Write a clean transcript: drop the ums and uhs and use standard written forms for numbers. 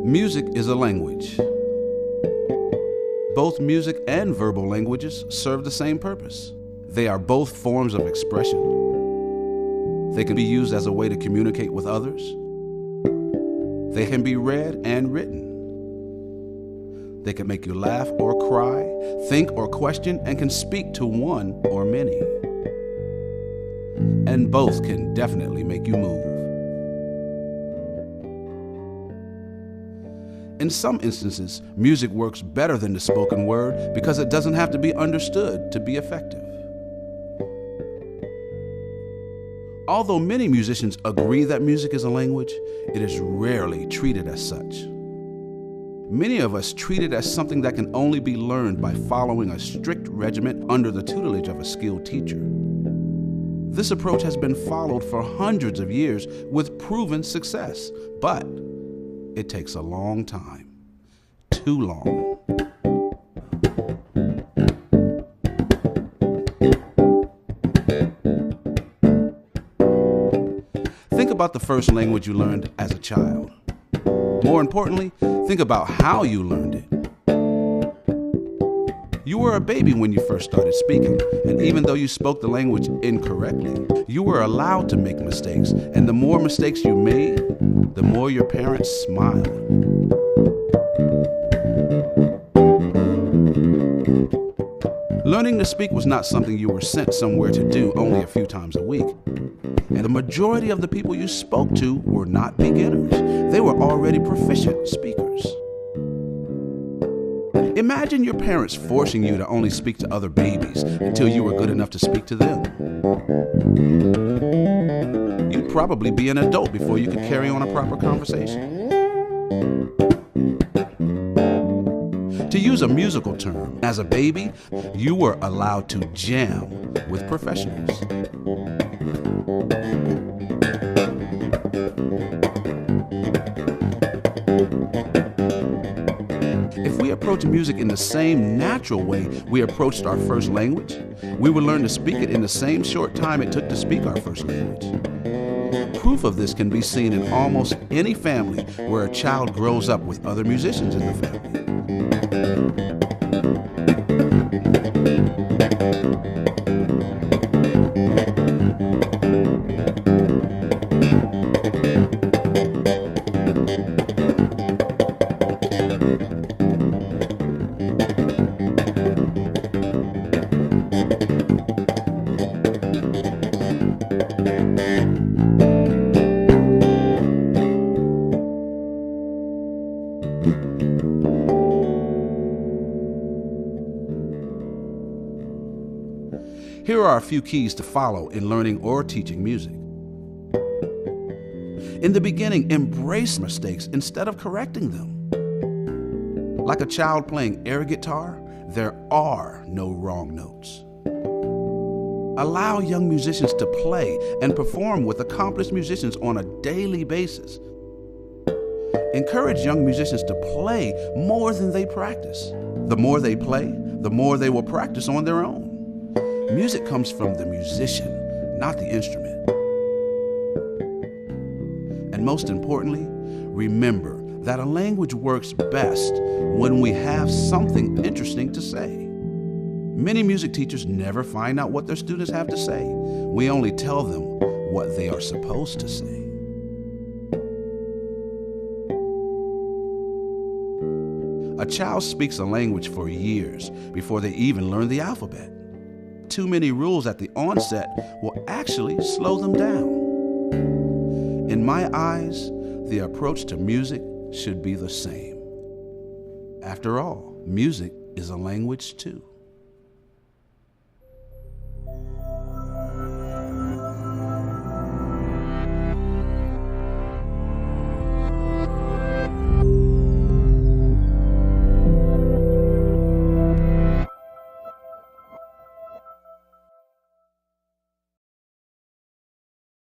Music is a language. Both music and verbal languages serve the same purpose. They are both forms of expression. They can be used as a way to communicate with others. They can be read and written. They can make you laugh or cry, think or question, and can speak to one or many. And both can definitely make you move. In some instances, music works better than the spoken word because it doesn't have to be understood to be effective. Although many musicians agree that music is a language, it is rarely treated as such. Many of us treat it as something that can only be learned by following a strict regimen under the tutelage of a skilled teacher. This approach has been followed for hundreds of years with proven success, but it takes a long time. Too long. Think about the first language you learned as a child. More importantly, think about how you learned it. You were a baby when you first started speaking, and even though you spoke the language incorrectly, you were allowed to make mistakes, and the more mistakes you made, the more your parents smiled. Learning to speak was not something you were sent somewhere to do only a few times a week. And the majority of the people you spoke to were not beginners. They were already proficient speakers. Imagine your parents forcing you to only speak to other babies until you were good enough to speak to them. You'd probably be an adult before you could carry on a proper conversation. To use a musical term, as a baby, you were allowed to jam with professionals. If we approach music in the same natural way we approached our first language, we would learn to speak it in the same short time it took to speak our first language. Proof of this can be seen in almost any family where a child grows up with other musicians in the family. Here are a few keys to follow in learning or teaching music. In the beginning, embrace mistakes instead of correcting them. Like a child playing air guitar, there are no wrong notes. Allow young musicians to play and perform with accomplished musicians on a daily basis. Encourage young musicians to play more than they practice. The more they play, the more they will practice on their own. Music comes from the musician, not the instrument. And most importantly, remember that a language works best when we have something interesting to say. Many music teachers never find out what their students have to say. We only tell them what they are supposed to say. A child speaks a language for years before they even learn the alphabet. Too many rules at the onset will actually slow them down. In my eyes, the approach to music should be the same. After all, music is a language too.